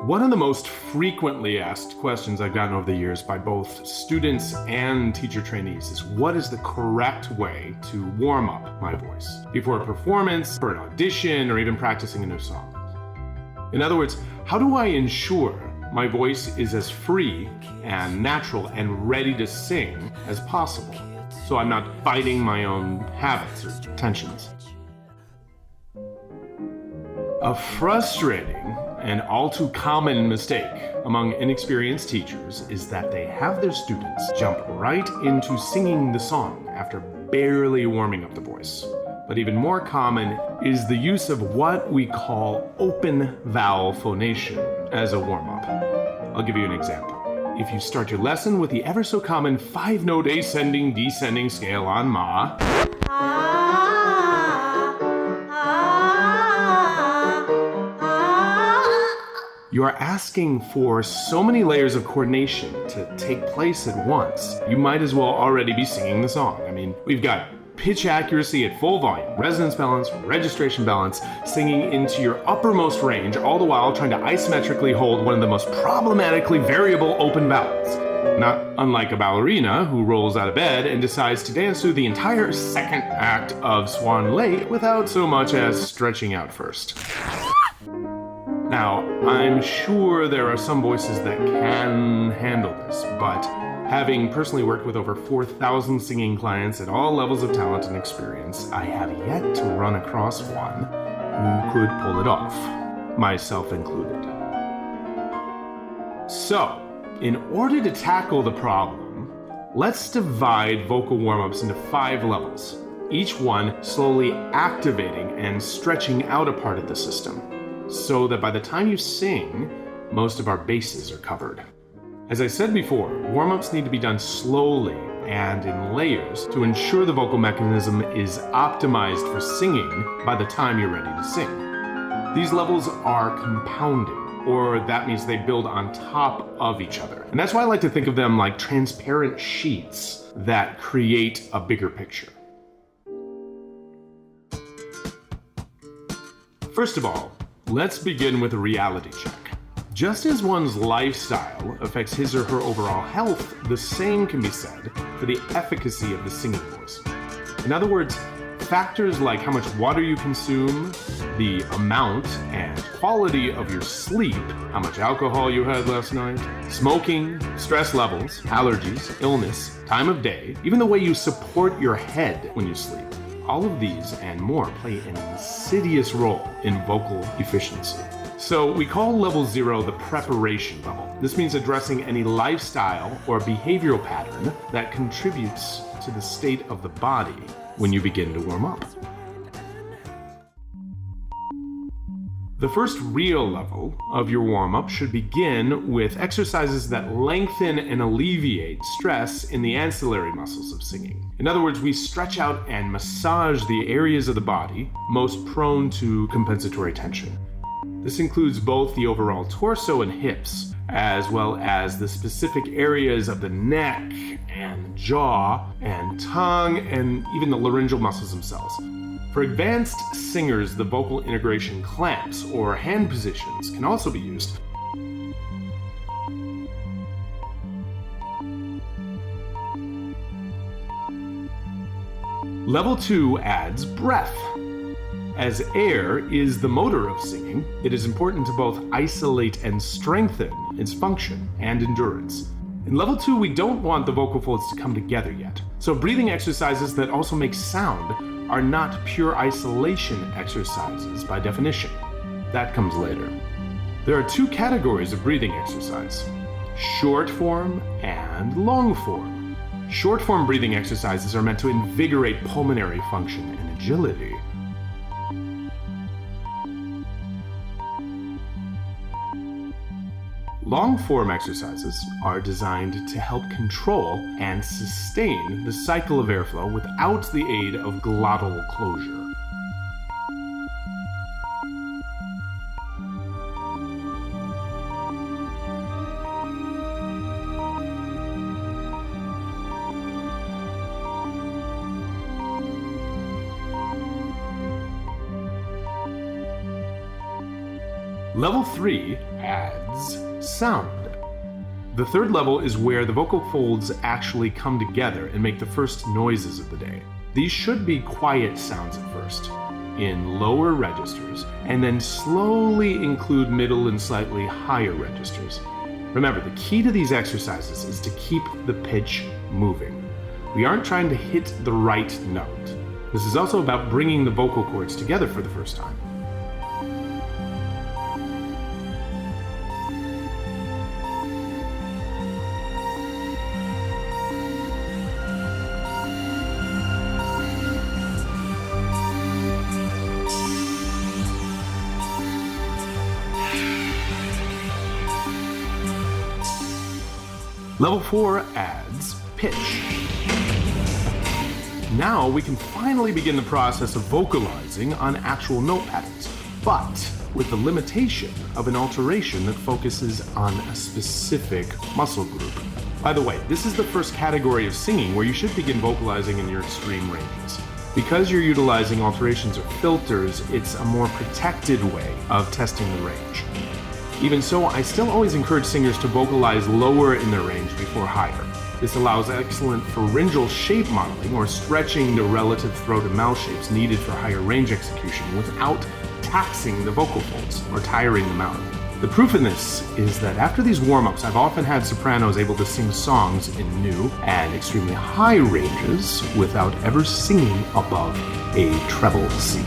One of the most frequently asked questions I've gotten over the years by both students and teacher trainees is, what is the correct way to warm up my voice before a performance, for an audition, or even practicing a new song? In other words, how do I ensure my voice is as free and natural and ready to sing as possible, so I'm not fighting my own habits or tensions? A frustrating and all too common mistake among inexperienced teachers is that they have their students jump right into singing the song after barely warming up the voice. But even more common is the use of what we call open vowel phonation as a warm-up. I'll give you an example. If you start your lesson with the ever so common 5-note ascending descending scale on Ma, you are asking for so many layers of coordination to take place at once. You might as well already be singing the song. I mean, we've got pitch accuracy at full volume, resonance balance, registration balance, singing into your uppermost range, all the while trying to isometrically hold one of the most problematically variable open vowels. Not unlike a ballerina who rolls out of bed and decides to dance through the entire second act of Swan Lake without so much as stretching out first. Now, I'm sure there are some voices that can handle this, but having personally worked with over 4,000 singing clients at all levels of talent and experience, I have yet to run across one who could pull it off, myself included. So, in order to tackle the problem, let's divide vocal warm-ups into 5 levels, each one slowly activating and stretching out a part of the system, so that by the time you sing, most of our bases are covered. As I said before, warm-ups need to be done slowly and in layers to ensure the vocal mechanism is optimized for singing by the time you're ready to sing. These levels are compounding, or that means they build on top of each other. And that's why I like to think of them like transparent sheets that create a bigger picture. First of all, let's begin with a reality check. Just as one's lifestyle affects his or her overall health, the same can be said for the efficacy of the singing voice. In other words, factors like how much water you consume, the amount and quality of your sleep, how much alcohol you had last night, smoking, stress levels, allergies, illness, time of day, even the way you support your head when you sleep. All of these and more play an insidious role in vocal efficiency. So we call level 0 the preparation level. This means addressing any lifestyle or behavioral pattern that contributes to the state of the body when you begin to warm up. The first real level of your warm-up should begin with exercises that lengthen and alleviate stress in the ancillary muscles of singing. In other words, we stretch out and massage the areas of the body most prone to compensatory tension. This includes both the overall torso and hips, as well as the specific areas of the neck and jaw and tongue and even the laryngeal muscles themselves. For advanced singers, the vocal integration clamps or hand positions can also be used. Level 2 adds breath. As air is the motor of singing, it is important to both isolate and strengthen its function and endurance. In level 2, we don't want the vocal folds to come together yet. So breathing exercises that also make sound are not pure isolation exercises by definition. That comes later. There are 2 categories of breathing exercise: short form and long form. Short form breathing exercises are meant to invigorate pulmonary function and agility. Long-form exercises are designed to help control and sustain the cycle of airflow without the aid of glottal closure. Level 3 adds sound. The third level is where the vocal folds actually come together and make the first noises of the day. These should be quiet sounds at first, in lower registers, and then slowly include middle and slightly higher registers. Remember, the key to these exercises is to keep the pitch moving. We aren't trying to hit the right note. This is also about bringing the vocal cords together for the first time. Level 4 adds pitch. Now we can finally begin the process of vocalizing on actual note patterns, but with the limitation of an alteration that focuses on a specific muscle group. By the way, this is the first category of singing where you should begin vocalizing in your extreme ranges. Because you're utilizing alterations or filters, it's a more protected way of testing the range. Even so, I still always encourage singers to vocalize lower in their range before higher. This allows excellent pharyngeal shape modeling, or stretching the relative throat and mouth shapes needed for higher range execution without taxing the vocal folds or tiring them out. The proof in this is that after these warm-ups, I've often had sopranos able to sing songs in new and extremely high ranges without ever singing above a treble C.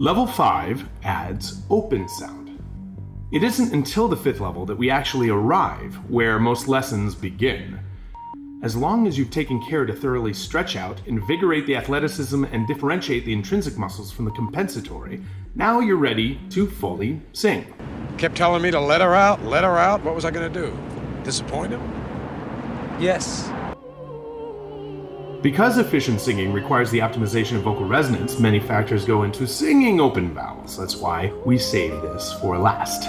Level 5 adds open sound. It isn't until the 5th level that we actually arrive where most lessons begin. As long as you've taken care to thoroughly stretch out, invigorate the athleticism, and differentiate the intrinsic muscles from the compensatory, now you're ready to fully sing. Kept telling me to let her out, let her out. What was I going to do? Disappoint him? Yes. Because efficient singing requires the optimization of vocal resonance, many factors go into singing open vowels. That's why we save this for last.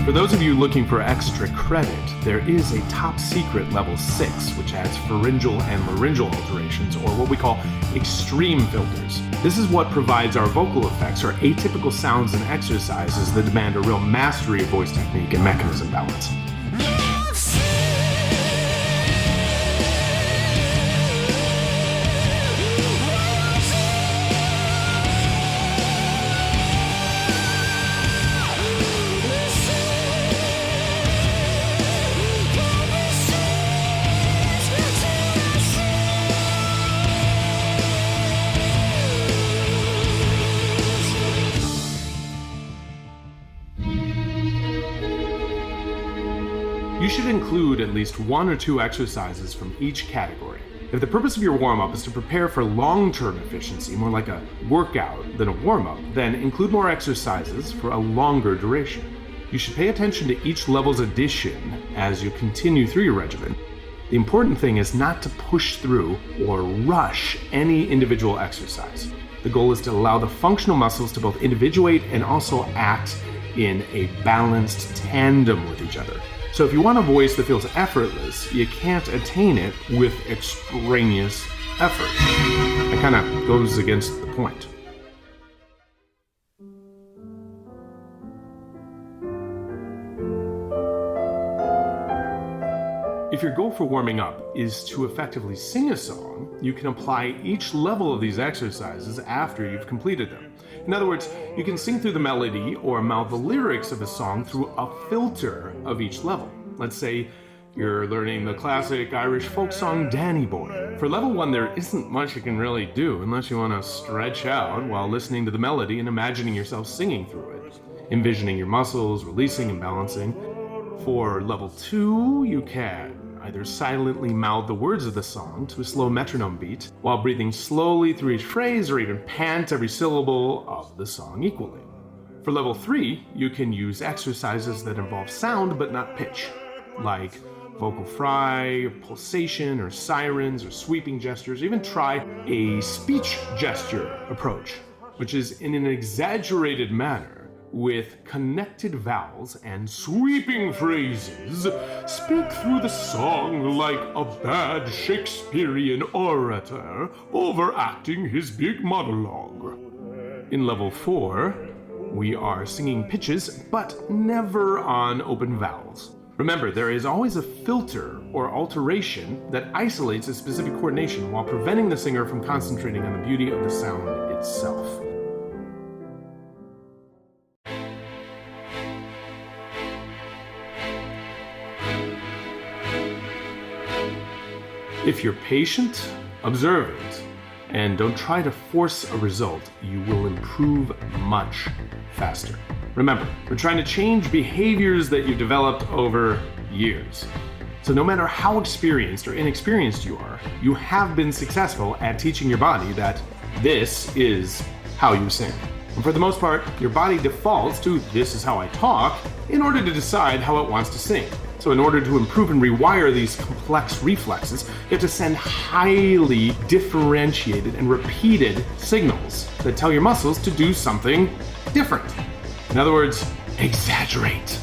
For those of you looking for extra credit, there is a top secret level 6, which adds pharyngeal and laryngeal alterations, or what we call extreme filters. This is what provides our vocal effects, or atypical sounds and exercises that demand a real mastery of voice technique and mechanism balance. You should include at least 1 or 2 exercises from each category. If the purpose of your warm-up is to prepare for long-term efficiency, more like a workout than a warm-up, then include more exercises for a longer duration. You should pay attention to each level's addition as you continue through your regimen. The important thing is not to push through or rush any individual exercise. The goal is to allow the functional muscles to both individuate and also act in a balanced tandem with each other. So if you want a voice that feels effortless, you can't attain it with extraneous effort. That kind of goes against the point. If your goal for warming up is to effectively sing a song, you can apply each level of these exercises after you've completed them. In other words, you can sing through the melody or mouth the lyrics of a song through a filter of each level. Let's say You're learning the classic Irish folk song Danny Boy. For level 1, there isn't much you can really do unless you want to stretch out while listening to the melody and imagining yourself singing through it, envisioning your muscles, releasing and balancing. For level 2, you can either silently mouth the words of the song to a slow metronome beat while breathing slowly through each phrase, or even pant every syllable of the song equally. For level 3, you can use exercises that involve sound but not pitch, like vocal fry, pulsation, or sirens, or sweeping gestures. Even try a speech gesture approach, which is in an exaggerated manner with connected vowels and sweeping phrases. Speak through the song like a bad Shakespearean orator overacting his big monologue. In level 4, we are singing pitches, but never on open vowels. Remember, there is always a filter or alteration that isolates a specific coordination while preventing the singer from concentrating on the beauty of the sound itself. If you're patient, observant, and don't try to force a result, you will improve much faster. Remember, we're trying to change behaviors that you developed over years. So no matter how experienced or inexperienced you are, you have been successful at teaching your body that this is how you sing. And for the most part, your body defaults to "this is how I talk" in order to decide how it wants to sing. So in order to improve and rewire these complex reflexes, you have to send highly differentiated and repeated signals that tell your muscles to do something different. In other words, exaggerate.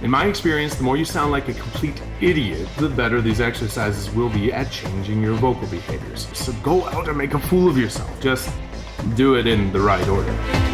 In my experience, the more you sound like a complete idiot, the better these exercises will be at changing your vocal behaviors. So go out and make a fool of yourself. Just do it in the right order.